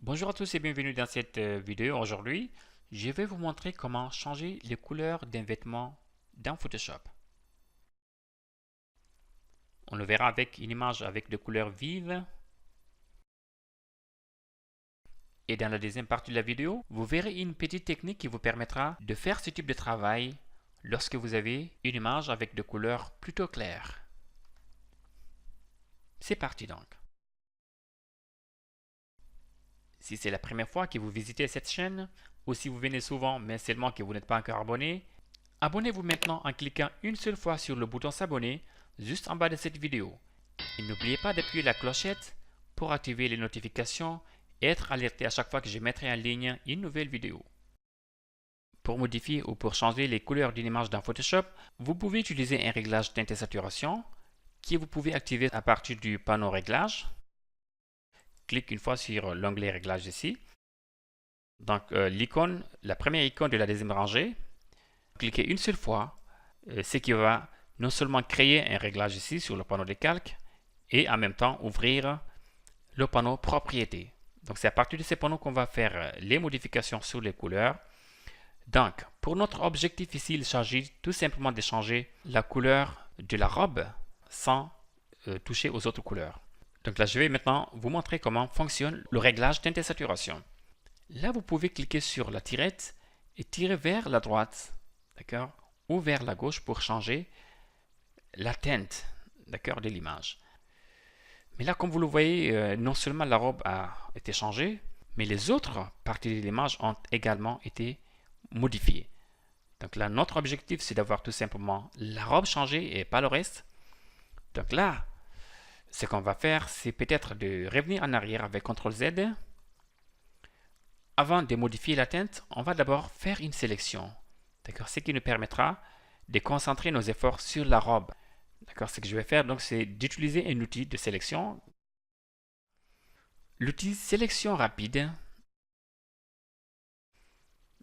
Bonjour à tous et bienvenue dans cette vidéo. Aujourd'hui, je vais vous montrer comment changer les couleurs d'un vêtement dans Photoshop. On le verra avec une image avec des couleurs vives. Et dans la deuxième partie de la vidéo, vous verrez une petite technique qui vous permettra de faire ce type de travail lorsque vous avez une image avec des couleurs plutôt claires. C'est parti donc. Si c'est la première fois que vous visitez cette chaîne, ou si vous venez souvent mais seulement que vous n'êtes pas encore abonné, abonnez-vous maintenant en cliquant une seule fois sur le bouton s'abonner juste en bas de cette vidéo. Et n'oubliez pas d'appuyer la clochette pour activer les notifications et être alerté à chaque fois que je mettrai en ligne une nouvelle vidéo. Pour modifier ou pour changer les couleurs d'une image dans Photoshop, vous pouvez utiliser un réglage teinte et saturation que vous pouvez activer à partir du panneau réglage. Clique une fois sur l'onglet réglage ici. Donc l'icône, la première icône de la deuxième rangée, cliquez une seule fois, ce qui va non seulement créer un réglage ici sur le panneau de calque et en même temps ouvrir le panneau propriété. Donc c'est à partir de ces panneaux qu'on va faire les modifications sur les couleurs. Donc pour notre objectif ici, il s'agit tout simplement de changer la couleur de la robe sans toucher aux autres couleurs. Donc là je vais maintenant vous montrer comment fonctionne le réglage teinte et saturation. Là vous pouvez cliquer sur la tirette et tirer vers la droite, d'accord, ou vers la gauche pour changer la teinte, d'accord, de l'image. Mais là, comme vous le voyez, non seulement la robe a été changée, mais les autres parties de l'image ont également été modifiées. Donc là, notre objectif, c'est d'avoir tout simplement la robe changée et pas le reste. Donc là, ce qu'on va faire, c'est peut-être de revenir en arrière avec CTRL-Z. Avant de modifier la teinte, on va d'abord faire une sélection. D'accord, ce qui nous permettra de concentrer nos efforts sur la robe. D'accord, ce que je vais faire, donc, c'est d'utiliser un outil de sélection. L'outil sélection rapide.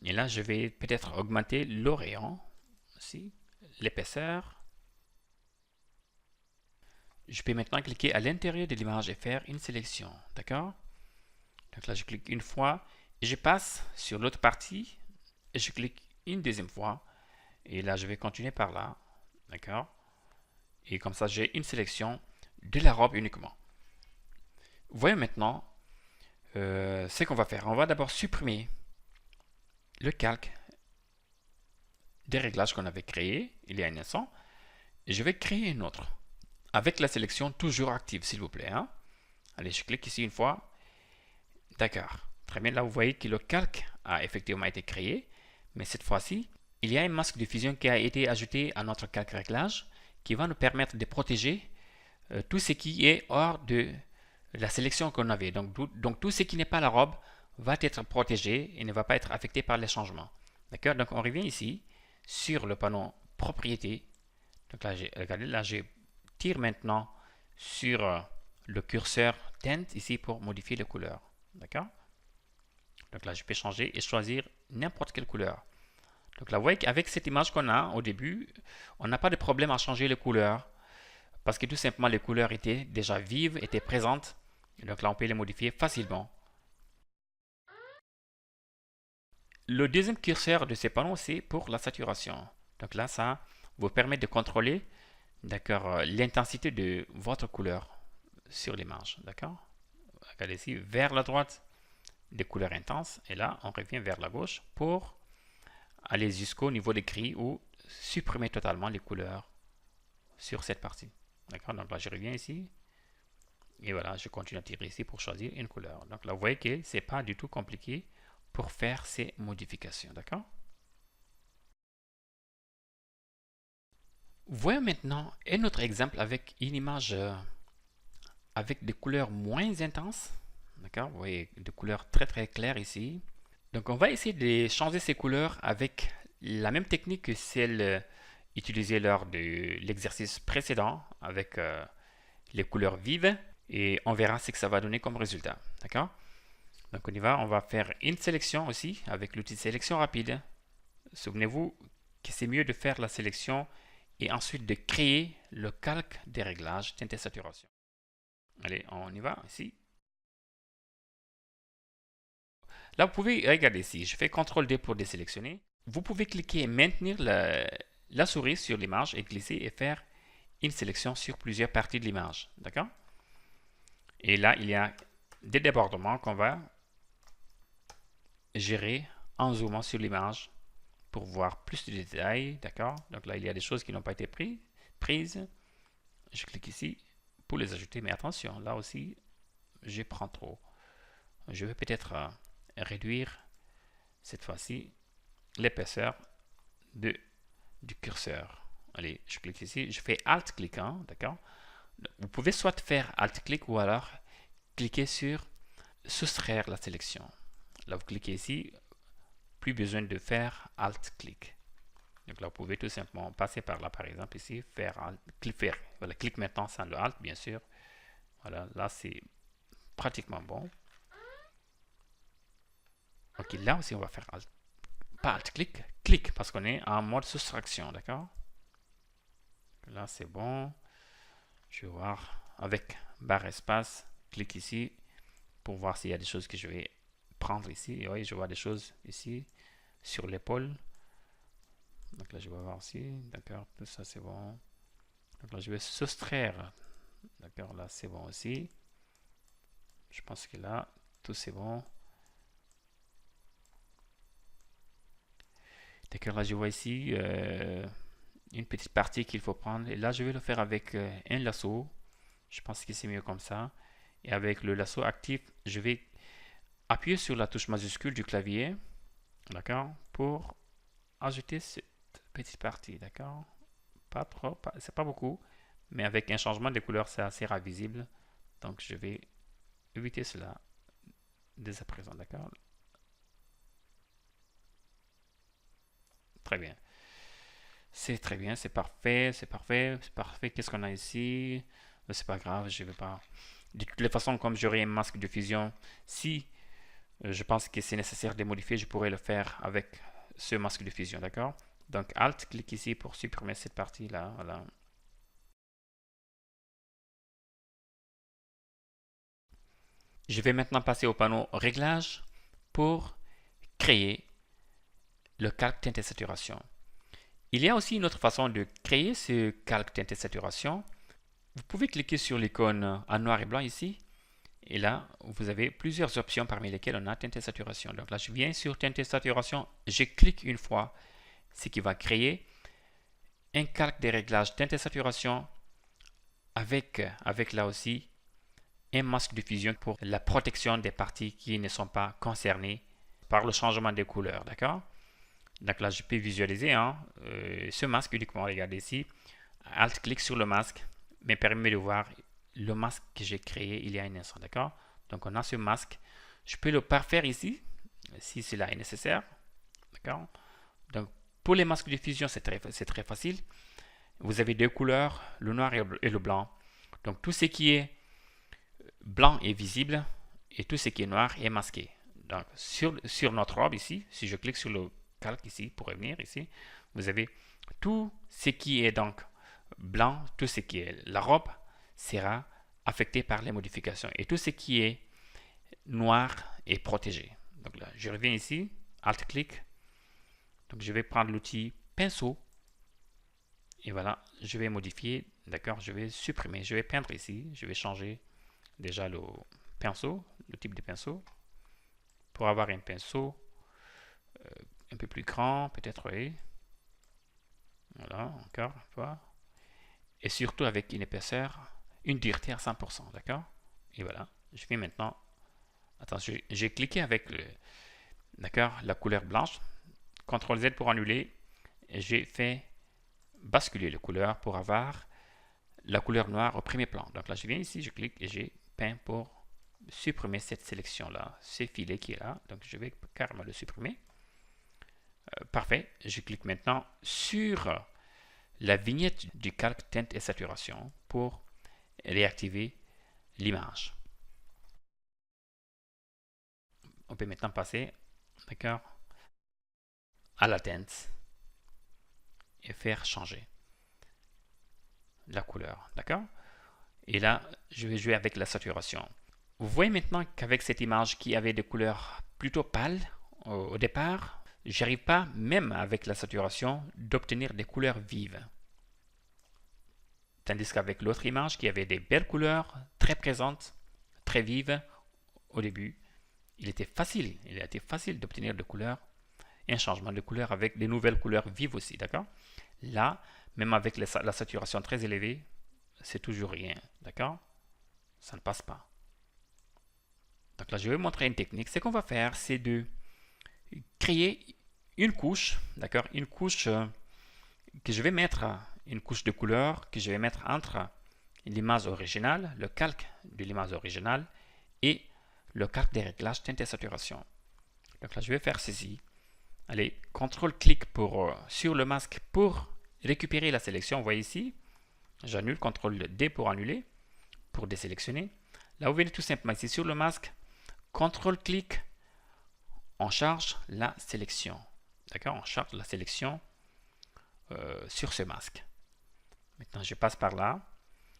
Et là, je vais peut-être augmenter le rayon, aussi, l'épaisseur. Je peux maintenant cliquer à l'intérieur de l'image et faire une sélection. D'accord? Donc là, je clique une fois et je passe sur l'autre partie et je clique une deuxième fois. Et là, je vais continuer par là. D'accord? Et comme ça, j'ai une sélection de la robe uniquement. Voyons maintenant ce qu'on va faire. On va d'abord supprimer le calque des réglages qu'on avait créé il y a un instant. Et je vais créer un autre avec la sélection toujours active, s'il vous plaît. Hein. Allez, je clique ici une fois. D'accord. Très bien, là vous voyez que le calque a effectivement été créé. Mais cette fois-ci, il y a un masque de fusion qui a été ajouté à notre calque réglage qui va nous permettre de protéger tout ce qui est hors de la sélection qu'on avait. Donc tout ce qui n'est pas la robe va être protégé et ne va pas être affecté par les changements. D'accord? Donc on revient ici sur le panneau propriété. Donc là, regardez, là je tire maintenant sur le curseur teinte ici pour modifier les couleurs. D'accord? Donc là je peux changer et choisir n'importe quelle couleur. Donc là vous voyez qu'avec cette image qu'on a au début, on n'a pas de problème à changer les couleurs parce que tout simplement les couleurs étaient déjà vives, étaient présentes. Et donc là on peut les modifier facilement. Le deuxième curseur de ces panneaux, c'est pour la saturation. Donc là, ça vous permet de contrôler, d'accord, l'intensité de votre couleur sur l'image. D'accord? Regardez ici, vers la droite, des couleurs intenses. Et là, on revient vers la gauche pour aller jusqu'au niveau des gris ou supprimer totalement les couleurs sur cette partie. D'accord? Donc là, je reviens ici. Et voilà, je continue à tirer ici pour choisir une couleur. Donc là, vous voyez que ce n'est pas du tout compliqué pour faire ces modifications. D'accord? Voyons maintenant un autre exemple avec une image avec des couleurs moins intenses. D'accord? Vous voyez des couleurs très très claires ici. Donc on va essayer de changer ces couleurs avec la même technique que celle utilisée lors de l'exercice précédent avec les couleurs vives et on verra ce que ça va donner comme résultat. D'accord? Donc on y va, on va faire une sélection aussi avec l'outil de sélection rapide. Souvenez-vous que c'est mieux de faire la sélection et ensuite de créer le calque des réglages teinte et saturation. Allez, on y va ici. Là, vous pouvez, regarder ici, je fais CTRL-D pour désélectionner. Vous pouvez cliquer et maintenir la souris sur l'image et glisser et faire une sélection sur plusieurs parties de l'image. D'accord? Et là, il y a des débordements qu'on va gérer en zoomant sur l'image pour voir plus de détails. D'accord? Donc là, il y a des choses qui n'ont pas été prises. Je clique ici pour les ajouter, mais attention, là aussi, je prends trop. Je vais peut-être réduire cette fois-ci l'épaisseur du curseur. Allez, je clique ici, je fais Alt-cliquant, d'accord? Vous pouvez soit faire Alt-clic ou alors cliquer sur soustraire la sélection. Là, vous cliquez ici, plus besoin de faire Alt-clic. Donc là, vous pouvez tout simplement passer par là, par exemple, ici, faire Alt, clic, voilà, clique maintenant sans le Alt, bien sûr. Voilà, là, c'est pratiquement bon. Ok, là aussi, on va faire Alt, pas Alt-clic, clic, parce qu'on est en mode soustraction, d'accord? Là, c'est bon. Je vais voir avec barre espace, clique ici pour voir s'il y a des choses que je vais prendre ici. Et oui, je vois des choses ici sur l'épaule. Donc là, je vais voir ici. D'accord, tout ça c'est bon. Donc là, je vais soustraire. D'accord, là c'est bon aussi. Je pense que là, tout c'est bon. D'accord, là je vois ici une petite partie qu'il faut prendre. Et là, je vais le faire avec un lasso. Je pense que c'est mieux comme ça. Et avec le lasso actif, je vais appuyer sur la touche majuscule du clavier, d'accord, pour ajouter cette petite partie, d'accord. Pas trop, c'est pas beaucoup, mais avec un changement de couleur, c'est assez visible. Donc, je vais éviter cela dès à présent, d'accord. Très bien. C'est très bien, c'est parfait, c'est parfait, c'est parfait. Qu'est-ce qu'on a ici? C'est pas grave, je vais pas. De toutes les façons, comme j'aurai un masque de fusion, si je pense que c'est nécessaire de modifier, je pourrais le faire avec ce masque de fusion, d'accord? Donc, Alt, clique ici pour supprimer cette partie-là, voilà. Je vais maintenant passer au panneau Réglages pour créer le calque teinte et saturation. Il y a aussi une autre façon de créer ce calque teinte et saturation. Vous pouvez cliquer sur l'icône en noir et blanc ici. Et là, vous avez plusieurs options parmi lesquelles on a teinte et saturation. Donc là, je viens sur teinte et saturation, je clique une fois, ce qui va créer un calque des réglages teinte et saturation avec là aussi un masque de fusion pour la protection des parties qui ne sont pas concernées par le changement des couleurs, d'accord? Donc là, je peux visualiser ce masque uniquement. Regardez ici, Alt-clic sur le masque me permet de voir le masque que j'ai créé il y a un instant, d'accord? Donc on a ce masque. Je peux le parfaire ici, si cela est nécessaire, d'accord? Donc pour les masques de fusion, c'est très facile. Vous avez deux couleurs, le noir et le blanc. Donc tout ce qui est blanc est visible et tout ce qui est noir est masqué. Donc sur notre robe ici, si je clique sur le calque ici pour revenir ici, vous avez tout ce qui est donc blanc, tout ce qui est la robe sera affecté par les modifications et tout ce qui est noir est protégé. Donc là, je reviens ici, Alt-clic. Donc je vais prendre l'outil pinceau et voilà, je vais modifier, d'accord, je vais supprimer, je vais peindre ici, je vais changer déjà le pinceau, le type de pinceau, pour avoir un pinceau un peu plus grand, peut-être, oui. Voilà, encore une fois. Et surtout avec une épaisseur, une dureté à 100%, d'accord? Et voilà, je vais maintenant, attention, j'ai cliqué avec d'accord, la couleur blanche, CTRL Z pour annuler, et j'ai fait basculer la couleur pour avoir la couleur noire au premier plan. Donc là, je viens ici, je clique et j'ai peint pour supprimer cette sélection-là, ce filet qui est là. Donc je vais carrément le supprimer. Parfait. Je clique maintenant sur la vignette du calque teinte et saturation pour réactiver l'image. On peut maintenant passer, d'accord, à la teinte et faire changer la couleur, d'accord? Et là, je vais jouer avec la saturation. Vous voyez maintenant qu'avec cette image qui avait des couleurs plutôt pâle au départ. J'arrive pas, même avec la saturation, d'obtenir des couleurs vives. Tandis qu'avec l'autre image qui avait des belles couleurs, très présentes, très vives au début, il a été facile d'obtenir des couleurs et un changement de couleur avec des nouvelles couleurs vives aussi, d'accord? Là, même avec la saturation très élevée, c'est toujours rien, d'accord? Ça ne passe pas. Donc là, je vais vous montrer une technique. Ce qu'on va faire, c'est de créer une couche, d'accord? Une couche que je vais mettre, une couche de couleur que je vais mettre entre l'image originale, le calque de l'image originale et le calque des réglages teinte et saturation. Donc là, je vais faire ceci. Allez, CTRL-clic sur le masque pour récupérer la sélection. Vous voyez ici, j'annule, CTRL-D pour annuler, pour désélectionner. Là, vous venez tout simplement ici sur le masque, CTRL-clic, on charge la sélection. D'accord? On charge la sélection sur ce masque. Maintenant, je passe par là.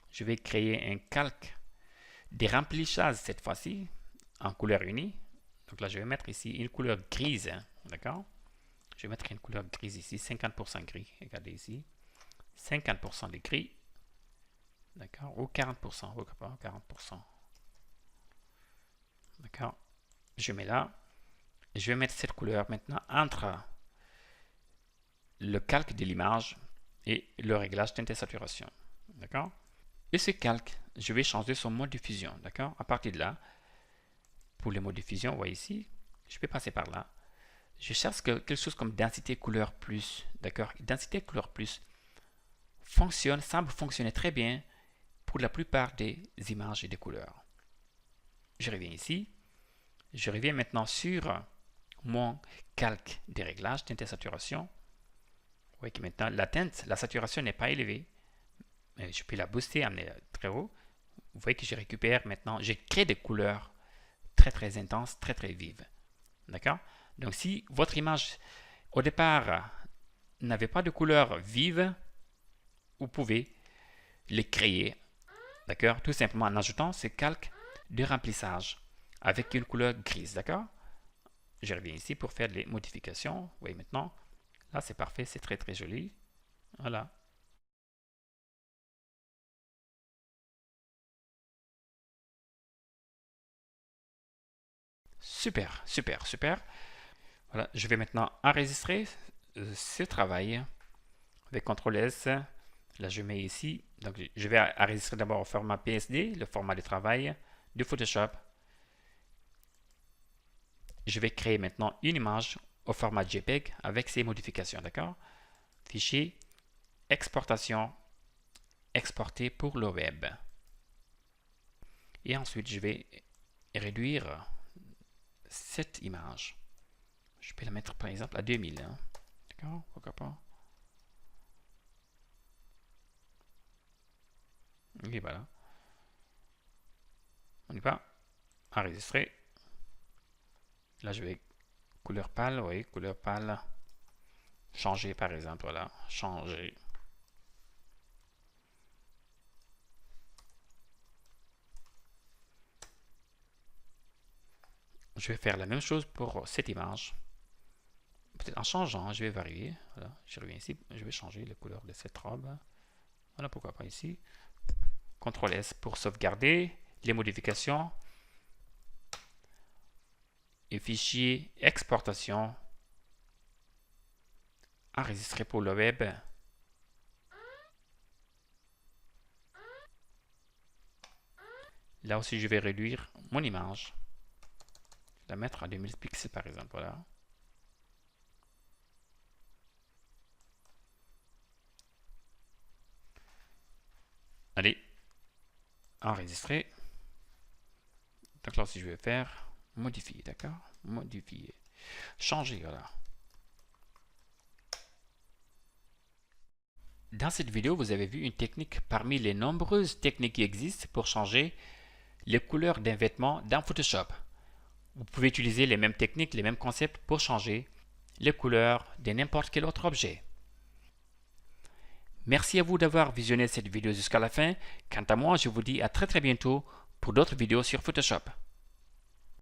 Je vais créer un calque des remplissages cette fois-ci en couleur unie. Donc là, je vais mettre ici une couleur grise. D'accord? Je vais mettre une couleur grise ici, 50% gris. Regardez ici. 50% de gris. D'accord? Ou 40%. Ou 40%. D'accord? Je mets là. Je vais mettre cette couleur maintenant entre le calque de l'image et le réglage teinte et saturation. D'accord? Et ce calque, je vais changer son mode de diffusion. D'accord? À partir de là, pour les modes de diffusion, vous voyez ici, je vais passer par là. Je cherche quelque chose comme densité couleur plus. D'accord? Densité couleur plus semble fonctionner très bien pour la plupart des images et des couleurs. Je reviens ici. Je reviens maintenant sur mon calque des réglages teinte et saturation. Vous voyez que maintenant la saturation n'est pas élevée. Je peux la booster, amener très haut. Vous voyez que je récupère maintenant, j'ai créé des couleurs très intenses, très vives. D'accord? Donc si votre image au départ n'avait pas de couleurs vives, vous pouvez les créer. D'accord? Tout simplement en ajoutant ce calque de remplissage avec une couleur grise. D'accord? Je reviens ici pour faire les modifications. Vous voyez maintenant, là c'est parfait, c'est très joli. Voilà. Super. Voilà, je vais maintenant enregistrer ce travail avec CTRL S. Là, je mets ici. Donc, je vais enregistrer d'abord au format PSD, le format de travail de Photoshop. Je vais créer maintenant une image au format JPEG avec ces modifications, d'accord? Fichier, exportation, exporter pour le web. Et ensuite, je vais réduire cette image. Je peux la mettre par exemple à 2000. Hein. D'accord? Pourquoi pas? Et voilà. On y va. Enregistrer. Là, je vais couleur pâle. Oui, couleur pâle. Changer par exemple. Voilà. Changer. Je vais faire la même chose pour cette image. Peut-être en changeant, je vais varier. Voilà, je reviens ici, je vais changer la couleur de cette robe. Voilà, pourquoi pas ici. CTRL S pour sauvegarder les modifications. Et fichier exportation. Enregistrer pour le web. Là aussi, je vais réduire mon image. La mettre à 2000 pixels par exemple. Voilà. Allez, enregistrer. Donc là aussi je vais faire modifier, d'accord? Modifier. Changer, voilà. Dans cette vidéo, vous avez vu une technique parmi les nombreuses techniques qui existent pour changer les couleurs d'un vêtement dans Photoshop. Vous pouvez utiliser les mêmes techniques, les mêmes concepts pour changer les couleurs de n'importe quel autre objet. Merci à vous d'avoir visionné cette vidéo jusqu'à la fin. Quant à moi, je vous dis à très bientôt pour d'autres vidéos sur Photoshop.